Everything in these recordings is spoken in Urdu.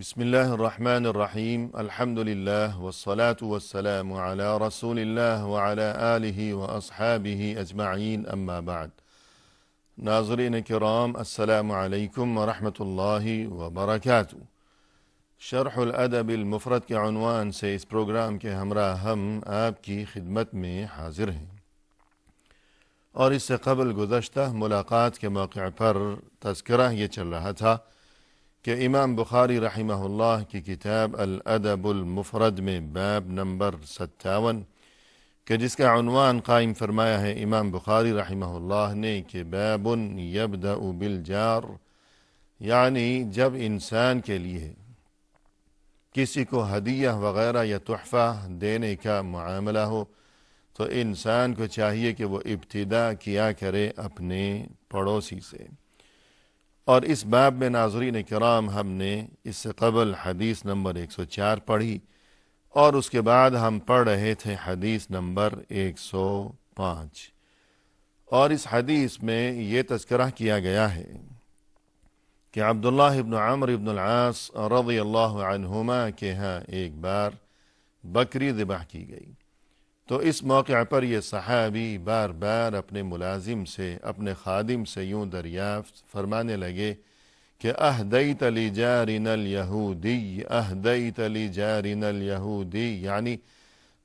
بسم الله الرحمن الرحيم الحمد لله والصلاة والسلام على رسول الله وعلى آله وأصحابه أجمعين أما بعد ناظرین کرام السلام علیکم ورحمۃ اللہ وبرکاتہ۔ شرح الادب المفرد کے عنوان سے اس پروگرام کے ہمراہ ہم آپ کی خدمت میں حاضر ہیں، اور اس سے قبل گزشتہ ملاقات کے موقع پر تذکرہ یہ چل رہا تھا کہ امام بخاری رحمہ اللہ کی کتاب الادب المفرد میں باب نمبر 57 کہ جس کا عنوان قائم فرمایا ہے امام بخاری رحمہ اللہ نے کہ باب یبدأ بالجار، یعنی جب انسان کے لیے کسی کو ہدیہ وغیرہ یا تحفہ دینے کا معاملہ ہو تو انسان کو چاہیے کہ وہ ابتدا کیا کرے اپنے پڑوسی سے۔ اور اس باب میں ناظرین کرام ہم نے اس سے قبل حدیث نمبر 104 پڑھی، اور اس کے بعد ہم پڑھ رہے تھے حدیث نمبر 105، اور اس حدیث میں یہ تذکرہ کیا گیا ہے کہ عبداللہ ابن عمرو ابن العاص رضی اللہ عنہما کے ہاں ایک بار بکری ذبح کی گئی، تو اس موقع پر یہ صحابی بار بار اپنے ملازم سے، اپنے خادم سے یوں دریافت فرمانے لگے کہ اہدیت لجارنا الیہودی، اہدیت لجارنا الیہودی، یعنی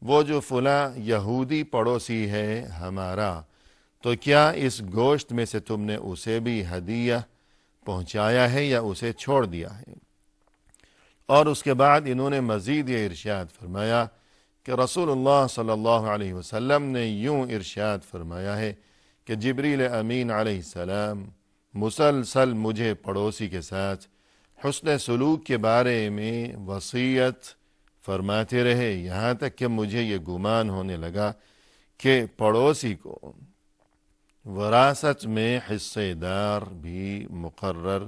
وہ جو فلاں یہودی پڑوسی ہے ہمارا، تو کیا اس گوشت میں سے تم نے اسے بھی ہدیہ پہنچایا ہے یا اسے چھوڑ دیا ہے؟ اور اس کے بعد انہوں نے مزید یہ ارشاد فرمایا کہ رسول اللہ صلی اللہ علیہ وسلم نے یوں ارشاد فرمایا ہے کہ جبریل امین علیہ السلام مسلسل مجھے پڑوسی کے ساتھ حسن سلوک کے بارے میں وصیت فرماتے رہے، یہاں تک کہ مجھے یہ گمان ہونے لگا کہ پڑوسی کو وراثت میں حصے دار بھی مقرر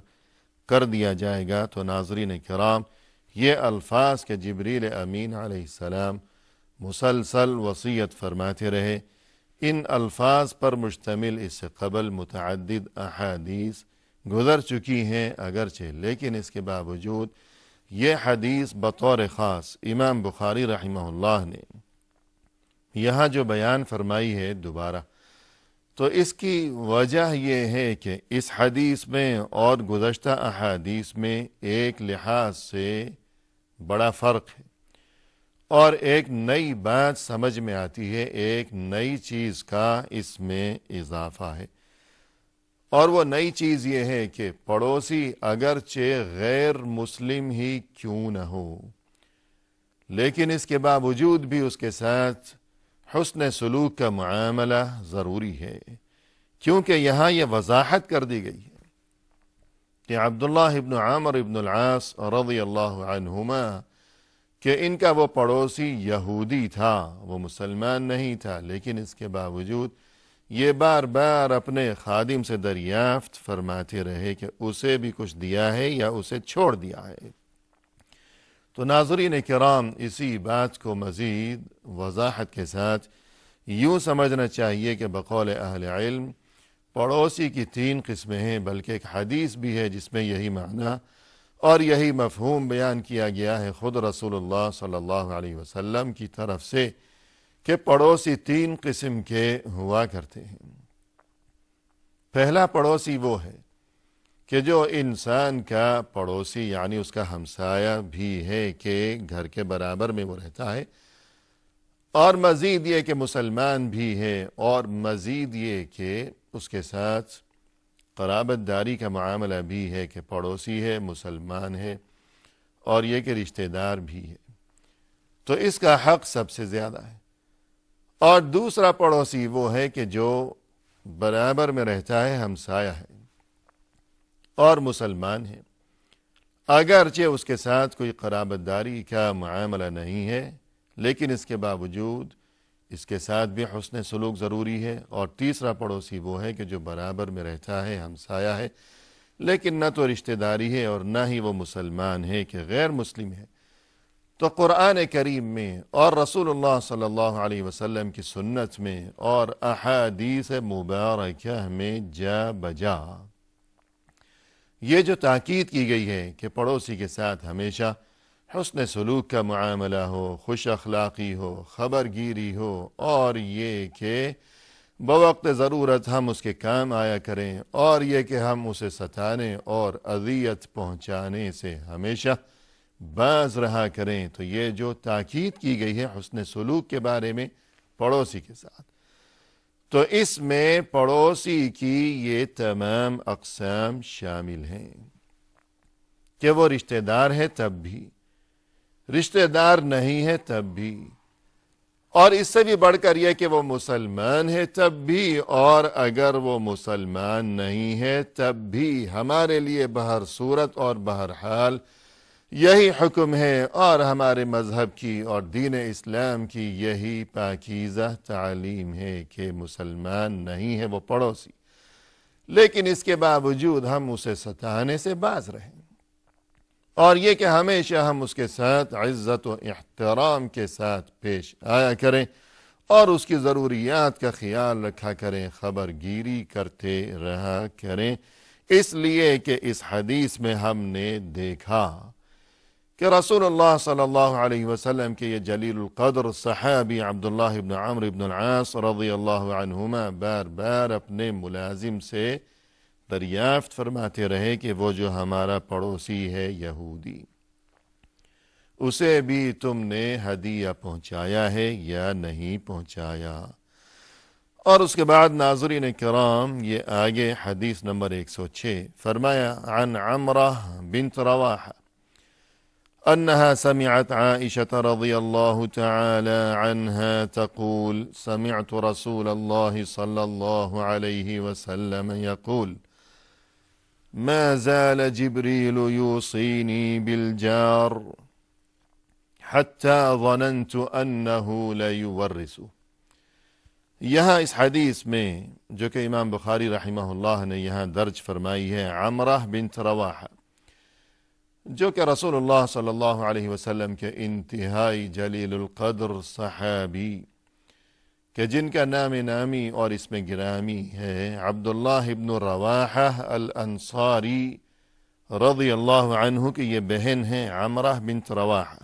کر دیا جائے گا۔ تو ناظرین کرام، یہ الفاظ کہ جبریل امین علیہ السلام مسلسل وصیت فرماتے رہے، ان الفاظ پر مشتمل اس سے قبل متعدد احادیث گزر چکی ہیں اگرچہ، لیکن اس کے باوجود یہ حدیث بطور خاص امام بخاری رحمہ اللہ نے یہاں جو بیان فرمائی ہے دوبارہ، تو اس کی وجہ یہ ہے کہ اس حدیث میں اور گزشتہ احادیث میں ایک لحاظ سے بڑا فرق ہے، اور ایک نئی بات سمجھ میں آتی ہے، ایک نئی چیز کا اس میں اضافہ ہے، اور وہ نئی چیز یہ ہے کہ پڑوسی اگرچہ غیر مسلم ہی کیوں نہ ہو، لیکن اس کے باوجود بھی اس کے ساتھ حسن سلوک کا معاملہ ضروری ہے، کیونکہ یہاں یہ وضاحت کر دی گئی ہے کہ عبداللہ ابن عمرو ابن العاص رضی اللہ عنہما کہ ان کا وہ پڑوسی یہودی تھا، وہ مسلمان نہیں تھا، لیکن اس کے باوجود یہ بار بار اپنے خادم سے دریافت فرماتے رہے کہ اسے بھی کچھ دیا ہے یا اسے چھوڑ دیا ہے۔ تو ناظرین کرام، اسی بات کو مزید وضاحت کے ساتھ یوں سمجھنا چاہیے کہ بقول اہل علم پڑوسی کی 3 قسمیں ہیں، بلکہ ایک حدیث بھی ہے جس میں یہی معنی اور یہی مفہوم بیان کیا گیا ہے خود رسول اللہ صلی اللہ علیہ وسلم کی طرف سے کہ پڑوسی 3 قسم کے ہوا کرتے ہیں۔ پہلا پڑوسی وہ ہے کہ جو انسان کا پڑوسی، یعنی اس کا ہمسایہ بھی ہے کہ گھر کے برابر میں وہ رہتا ہے، اور مزید یہ کہ مسلمان بھی ہے، اور مزید یہ کہ اس کے ساتھ قرابت داری کا معاملہ بھی ہے کہ پڑوسی ہے، مسلمان ہے، اور یہ کہ رشتہ دار بھی ہے، تو اس کا حق سب سے زیادہ ہے۔ اور دوسرا پڑوسی وہ ہے کہ جو برابر میں رہتا ہے، ہمسایہ ہے اور مسلمان ہے، اگرچہ اس کے ساتھ کوئی قرابت داری کا معاملہ نہیں ہے، لیکن اس کے باوجود اس کے ساتھ بھی حسن سلوک ضروری ہے۔ اور تیسرا پڑوسی وہ ہے کہ جو برابر میں رہتا ہے، ہمسایہ ہے، لیکن نہ تو رشتہ داری ہے اور نہ ہی وہ مسلمان ہے کہ غیر مسلم ہے۔ تو قرآن کریم میں اور رسول اللہ صلی اللہ علیہ وسلم کی سنت میں اور احادیث مبارکہ میں جا بجا یہ جو تاکید کی گئی ہے کہ پڑوسی کے ساتھ ہمیشہ حسن سلوک کا معاملہ ہو، خوش اخلاقی ہو، خبر گیری ہو، اور یہ کہ بوقت ضرورت ہم اس کے کام آیا کریں، اور یہ کہ ہم اسے ستانے اور اذیت پہنچانے سے ہمیشہ باز رہا کریں، تو یہ جو تاکید کی گئی ہے حسن سلوک کے بارے میں پڑوسی کے ساتھ، تو اس میں پڑوسی کی یہ تمام اقسام شامل ہیں کہ وہ رشتہ دار ہے تب بھی، رشتہ دار نہیں ہے تب بھی، اور اس سے بھی بڑھ کر یہ کہ وہ مسلمان ہے تب بھی، اور اگر وہ مسلمان نہیں ہے تب بھی ہمارے لیے بہر صورت اور بہر حال یہی حکم ہے، اور ہمارے مذہب کی اور دین اسلام کی یہی پاکیزہ تعلیم ہے کہ مسلمان نہیں ہے وہ پڑوسی، لیکن اس کے باوجود ہم اسے ستانے سے باز رہیں، اور یہ کہ ہمیشہ ہم اس کے ساتھ عزت و احترام کے ساتھ پیش آیا کریں، اور اس کی ضروریات کا خیال رکھا کریں، خبر گیری کرتے رہا کریں، اس لیے کہ اس حدیث میں ہم نے دیکھا کہ رسول اللہ صلی اللہ علیہ وسلم کے یہ جلیل القدر صحابی عبداللہ ابن عمرو ابن العاص رضی اللہ عنہما بار بار اپنے ملازم سے دریافت فرماتے رہے کہ وہ جو ہمارا پڑوسی ہے یہودی، اسے بھی تم نے ہدیہ پہنچایا ہے یا نہیں پہنچایا؟ اور اس کے بعد ناظرین کرام یہ آگے حدیث نمبر 106 فرمایا عن عمرہ بنت رواحہ أنها سمعت عائشة رضي الله تعالى عنها تقول سمعت رسول الله صلى الله عليه وسلم يقول ما زال جبريل يوصيني بالجار حتى ظننت أنه ليورث۔ یہاں اس حدیث میں جو کہ امام بخاری رحمہ اللہ نے یہاں درج فرمائی ہے عمرہ بنت رواحہ، جو کہ رسول اللہ صلی اللہ علیہ وسلم کے انتہائی جلیل القدر صحابی کہ جن کا نام نامی اور اسم گرامی ہے عبداللہ ابن رواحہ الانصاری رضی اللہ عنہ کی یہ بہن ہیں عمرہ بنت رواحہ،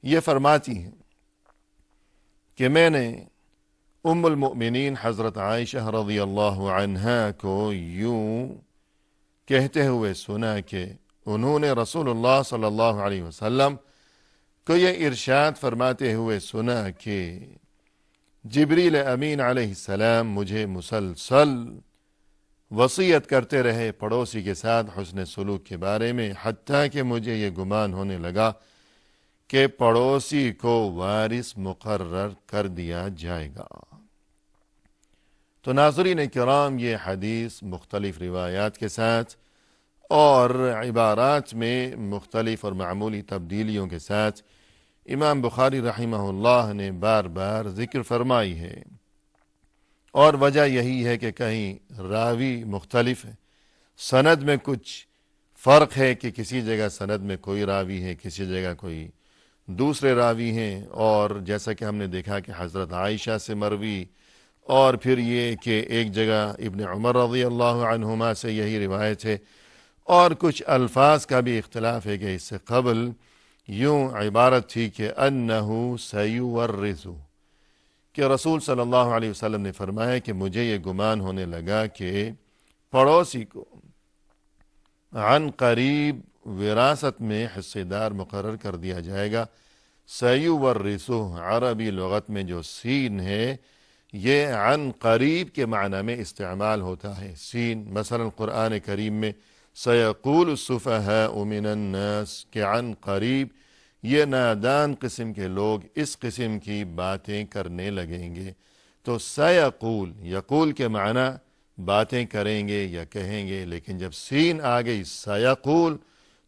یہ فرماتی ہیں کہ میں نے ام المؤمنین حضرت عائشہ رضی اللہ عنہا کو یوں کہتے ہوئے سنا کہ انہوں نے رسول اللہ صلی اللہ علیہ وسلم کو یہ ارشاد فرماتے ہوئے سنا کہ جبریل امین علیہ السلام مجھے مسلسل وصیت کرتے رہے پڑوسی کے ساتھ حسن سلوک کے بارے میں، حتیٰ کہ مجھے یہ گمان ہونے لگا کہ پڑوسی کو وارث مقرر کر دیا جائے گا۔ تو ناظرین کرام یہ حدیث مختلف روایات کے ساتھ اور عبارات میں مختلف اور معمولی تبدیلیوں کے ساتھ امام بخاری رحمہ اللہ نے بار بار ذکر فرمائی ہے، اور وجہ یہی ہے کہ کہیں راوی مختلف ہے، سند میں کچھ فرق ہے کہ کسی جگہ سند میں کوئی راوی ہے، کسی جگہ کوئی دوسرے راوی ہیں، اور جیسا کہ ہم نے دیکھا کہ حضرت عائشہ سے مروی، اور پھر یہ کہ ایک جگہ ابن عمر رضی اللہ عنہما سے یہی روایت ہے، اور کچھ الفاظ کا بھی اختلاف ہے کہ اس سے قبل یوں عبارت تھی کہ انہو سیورثو، کہ رسول صلی اللہ علیہ وسلم نے فرمایا کہ مجھے یہ گمان ہونے لگا کہ پڑوسی کو عن قریب وراثت میں حصے دار مقرر کر دیا جائے گا۔ سیورثو عربی لغت میں جو سین ہے یہ عن قریب کے معنی میں استعمال ہوتا ہے، سین مثلا قرآن کریم میں سیقول السفہاء من الناس کہ عن قریب یہ نادان قسم کے لوگ اس قسم کی باتیں کرنے لگیں گے، تو سیقول یقول کے معنی باتیں کریں گے یا کہیں گے، لیکن جب سین آ گئی سیقول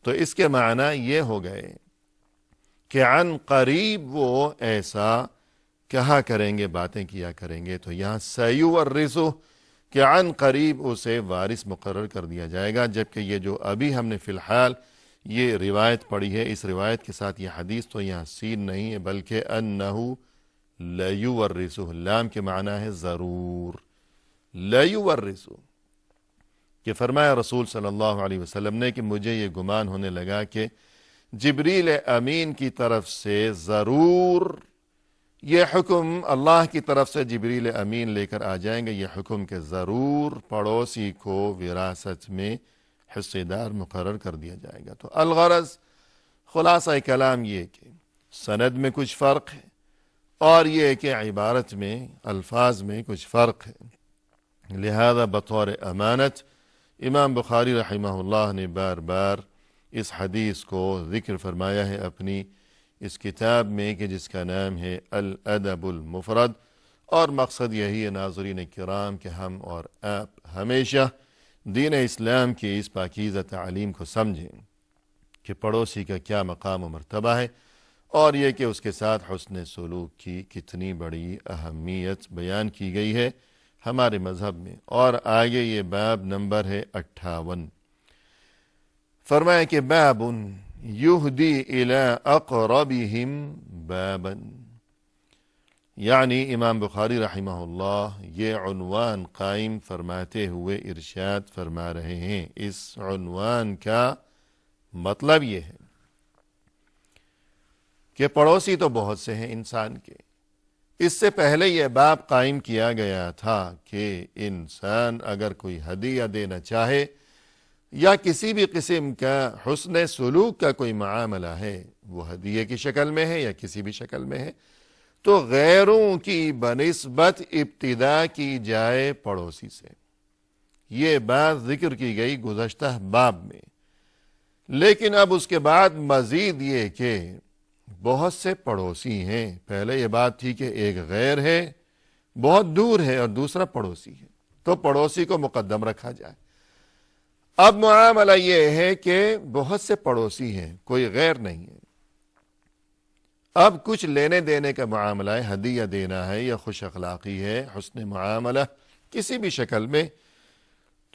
تو اس کے معنی یہ ہو گئے کہ عن قریب وہ ایسا کہا کریں گے، باتیں کیا کریں گے، تو یہاں سیورثو کہ عن قریب اسے وارث مقرر کر دیا جائے گا، جبکہ یہ جو ابھی ہم نے فی الحال یہ روایت پڑھی ہے، اس روایت کے ساتھ یہ حدیث تو یہاں سین نہیں ہے بلکہ انہو لیورثو، لام کے معنی ہے ضرور، لیورثو کہ فرمایا رسول صلی اللہ علیہ وسلم نے کہ مجھے یہ گمان ہونے لگا کہ جبریل امین کی طرف سے ضرور یہ حکم اللہ کی طرف سے جبریل امین لے کر آ جائیں گے، یہ حکم کہ ضرور پڑوسی کو وراثت میں حصے دار مقرر کر دیا جائے گا۔ تو الغرض خلاصہ کلام یہ کہ سند میں کچھ فرق ہے اور یہ کہ عبارت میں الفاظ میں کچھ فرق ہے، لہذا بطور امانت امام بخاری رحمہ اللہ نے بار بار اس حدیث کو ذکر فرمایا ہے اپنی اس کتاب میں کہ جس کا نام ہے الادب المفرد، اور مقصد یہی ہے ناظرین کرام کہ ہم اور آپ ہمیشہ دین اسلام کی اس پاکیزہ تعلیم کو سمجھیں کہ پڑوسی کا کیا مقام و مرتبہ ہے، اور یہ کہ اس کے ساتھ حسن سلوک کی کتنی بڑی اہمیت بیان کی گئی ہے ہمارے مذہب میں۔ اور آگے یہ باب نمبر ہے 58، فرمایا کہ باب یہدی الی اقربہم بابا، یعنی امام بخاری رحمہ اللہ یہ عنوان قائم فرماتے ہوئے ارشاد فرما رہے ہیں۔ اس عنوان کا مطلب یہ ہے کہ پڑوسی تو بہت سے ہیں انسان کے، اس سے پہلے یہ باب قائم کیا گیا تھا کہ انسان اگر کوئی ہدیہ دینا چاہے یا کسی بھی قسم کا حسن سلوک کا کوئی معاملہ ہے، وہ ہدیے کی شکل میں ہے یا کسی بھی شکل میں ہے، تو غیروں کی بنسبت ابتدا کی جائے پڑوسی سے۔ یہ بات ذکر کی گئی گزشتہ باب میں، لیکن اب اس کے بعد مزید یہ کہ بہت سے پڑوسی ہیں۔ پہلے یہ بات تھی کہ ایک غیر ہے، بہت دور ہے، اور دوسرا پڑوسی ہے، تو پڑوسی کو مقدم رکھا جائے۔ اب معاملہ یہ ہے کہ بہت سے پڑوسی ہیں، کوئی غیر نہیں ہے۔ اب کچھ لینے دینے کا معاملہ ہے، ہدیہ دینا ہے یا خوش اخلاقی ہے، حسن معاملہ کسی بھی شکل میں،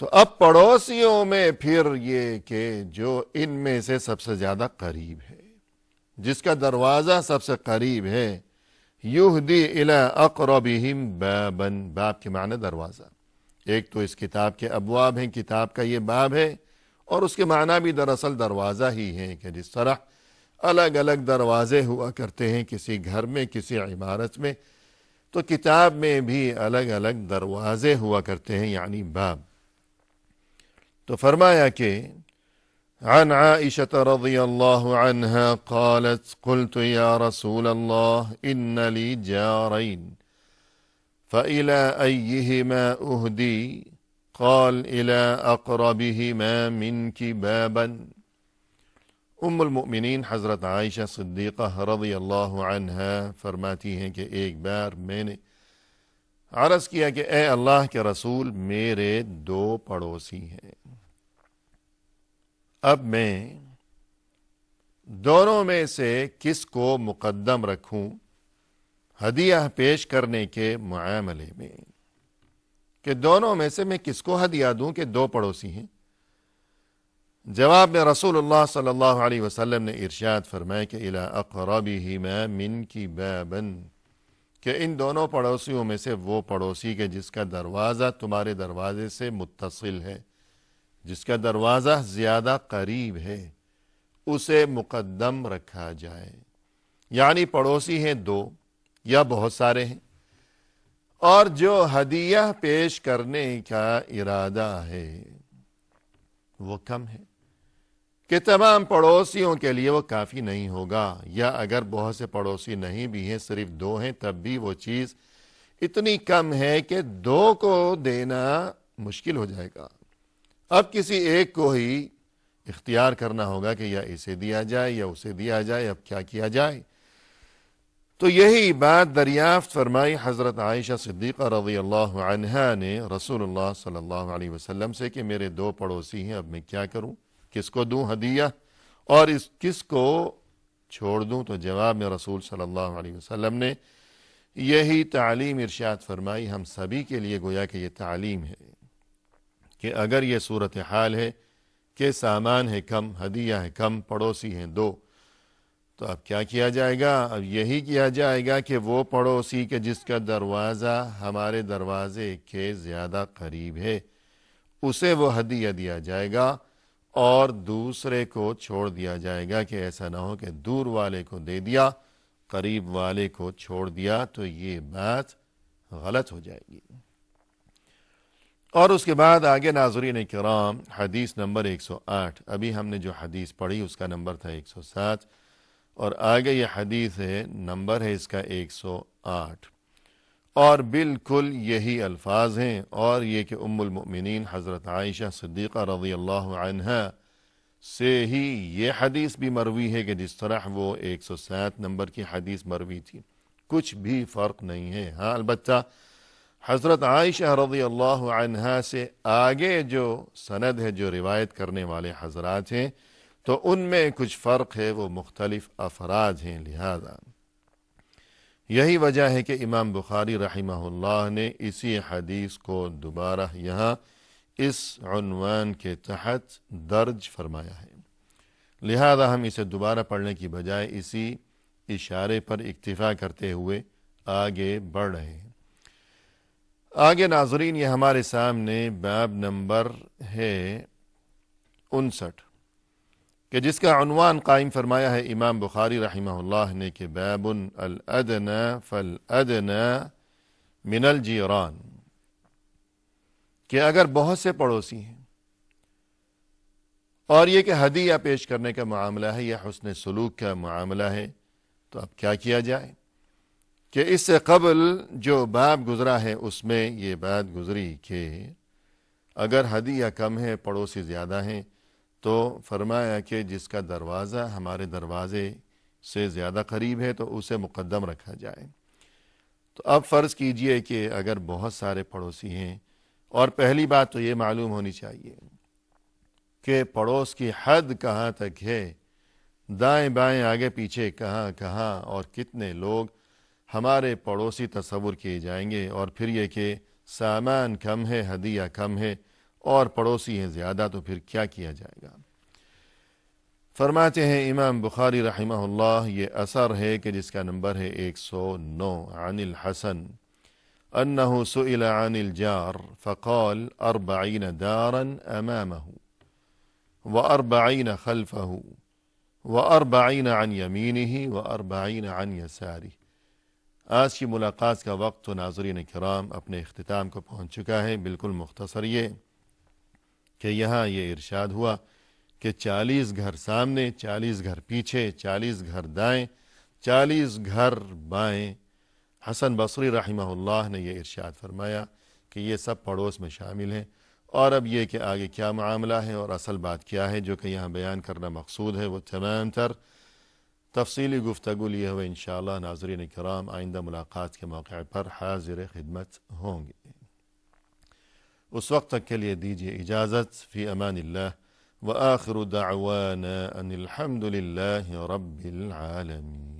تو اب پڑوسیوں میں پھر یہ کہ جو ان میں سے سب سے زیادہ قریب ہے، جس کا دروازہ سب سے قریب ہے، یہدی الی اقربہم بابا، باب کے معنی دروازہ، ایک تو اس کتاب کے ابواب ہیں، کتاب کا یہ باب ہے، اور اس کے معنی بھی دراصل دروازہ ہی ہے کہ جس طرح الگ الگ دروازے ہوا کرتے ہیں کسی گھر میں، کسی عمارت میں، تو کتاب میں بھی الگ الگ دروازے ہوا کرتے ہیں، یعنی باب۔ تو فرمایا کہ عن عائشة رضی اللہ عنها قالت قلت یا رسول اللہ ان لی جارین فإلى أيهما أهدي قال إلى أقربهما منك بابا۔ ام المؤمنین حضرت عائشہ صدیقہ رضی اللہ عنہا فرماتی ہیں کہ ایک بار میں نے عرض کیا کہ اے اللہ کے رسول، میرے دو پڑوسی ہیں، اب میں دونوں میں سے کس کو مقدم رکھوں ہدیہ پیش کرنے کے معاملے میں، کہ دونوں میں سے میں کس کو ہدیہ دوں کہ دو پڑوسی ہیں؟ جواب میں رسول اللہ صلی اللہ علیہ وسلم نے ارشاد فرمایا کہ الی اقربہما منک بابا، کہ ان دونوں پڑوسیوں میں سے وہ پڑوسی کے جس کا دروازہ تمہارے دروازے سے متصل ہے، جس کا دروازہ زیادہ قریب ہے، اسے مقدم رکھا جائے۔ یعنی پڑوسی ہیں دو یا بہت سارے ہیں، اور جو ہدیہ پیش کرنے کا ارادہ ہے وہ کم ہے، کہ تمام پڑوسیوں کے لیے وہ کافی نہیں ہوگا، یا اگر بہت سے پڑوسی نہیں بھی ہیں، صرف دو ہیں، تب بھی وہ چیز اتنی کم ہے کہ دو کو دینا مشکل ہو جائے گا۔ اب کسی ایک کو ہی اختیار کرنا ہوگا کہ یا اسے دیا جائے یا اسے دیا جائے، اب کیا کیا جائے؟ تو یہی بات دریافت فرمائی حضرت عائشہ صدیقہ رضی اللہ عنہا نے رسول اللہ صلی اللہ علیہ وسلم سے کہ میرے دو پڑوسی ہیں، اب میں کیا کروں، کس کو دوں ہدیہ اور کس کو چھوڑ دوں؟ تو جواب میں رسول صلی اللہ علیہ وسلم نے یہی تعلیم ارشاد فرمائی، ہم سبھی کے لیے گویا کہ یہ تعلیم ہے کہ اگر یہ صورتحال ہے کہ سامان ہے کم، ہدیہ ہے کم، پڑوسی ہیں دو، تو اب کیا کیا جائے گا؟ اب یہی کیا جائے گا کہ وہ پڑوسی کے جس کا دروازہ ہمارے دروازے کے زیادہ قریب ہے، اسے وہ ہدیہ دیا جائے گا اور دوسرے کو چھوڑ دیا جائے گا، کہ ایسا نہ ہو کہ دور والے کو دے دیا، قریب والے کو چھوڑ دیا، تو یہ بات غلط ہو جائے گی۔ اور اس کے بعد آگے ناظرین کرام حدیث نمبر 108، ابھی ہم نے جو حدیث پڑھی اس کا نمبر تھا 107، اور آگے یہ حدیث نمبر ہے اس کا 108، اور بالکل یہی الفاظ ہیں، اور یہ کہ ام المؤمنین حضرت عائشہ صدیقہ رضی اللہ عنہا سے ہی یہ حدیث بھی مروی ہے کہ جس طرح وہ 107 نمبر کی حدیث مروی تھی، کچھ بھی فرق نہیں ہے۔ ہاں البتہ حضرت عائشہ رضی اللہ عنہا سے آگے جو سند ہے، جو روایت کرنے والے حضرات ہیں، تو ان میں کچھ فرق ہے، وہ مختلف افراد ہیں، لہذا یہی وجہ ہے کہ امام بخاری رحمہ اللہ نے اسی حدیث کو دوبارہ یہاں اس عنوان کے تحت درج فرمایا ہے، لہذا ہم اسے دوبارہ پڑھنے کی بجائے اسی اشارے پر اکتفا کرتے ہوئے آگے بڑھ رہے ہیں۔ آگے ناظرین یہ ہمارے سامنے باب نمبر ہے 59 کہ جس کا عنوان قائم فرمایا ہے امام بخاری رحمہ اللہ نے کہ باب الادنى فالادنى من الجیران، کہ اگر بہت سے پڑوسی ہیں اور یہ کہ ہدیہ پیش کرنے کا معاملہ ہے یا حسن سلوک کا معاملہ ہے، تو اب کیا کیا جائے؟ کہ اس سے قبل جو باب گزرا ہے اس میں یہ بات گزری کہ اگر ہدیہ کم ہے، پڑوسی زیادہ ہیں، تو فرمایا کہ جس کا دروازہ ہمارے دروازے سے زیادہ قریب ہے تو اسے مقدم رکھا جائے۔ تو اب فرض کیجئے کہ اگر بہت سارے پڑوسی ہیں، اور پہلی بات تو یہ معلوم ہونی چاہیے کہ پڑوس کی حد کہاں تک ہے، دائیں بائیں آگے پیچھے کہاں کہاں اور کتنے لوگ ہمارے پڑوسی تصور کیے جائیں گے، اور پھر یہ کہ سامان کم ہے، ہدیہ کم ہے اور پڑوسی ہیں زیادہ، تو پھر کیا کیا جائے گا؟ فرماتے ہیں امام بخاری رحمہ اللہ، یہ اثر ہے کہ جس کا نمبر ہے 109، عن الحسن انه سئل عن الجار فقال 40 دارا امامه و40 خلفه و40 عن يمينه و40 عن يساره۔ آج کی ملاقات کا وقت تو ناظرین کرام اپنے اختتام کو پہنچ چکا ہے۔ بالکل مختصر یہ کہ یہاں یہ ارشاد ہوا کہ 40 گھر سامنے، 40 گھر پیچھے، 40 گھر دائیں، 40 گھر بائیں۔ حسن بصری رحمہ اللہ نے یہ ارشاد فرمایا کہ یہ سب پڑوس میں شامل ہیں، اور اب یہ کہ آگے کیا معاملہ ہے اور اصل بات کیا ہے جو کہ یہاں بیان کرنا مقصود ہے، وہ تمام تر تفصیلی گفتگو لیے ہوئے انشاءاللہ ناظرین کرام آئندہ ملاقات کے موقع پر حاضر خدمت ہوں گے۔ اس وقت تک کے لیے دیجیے اجازت، فی امان اللہ، وآخر دعوانا ان الحمد للہ رب العالمین۔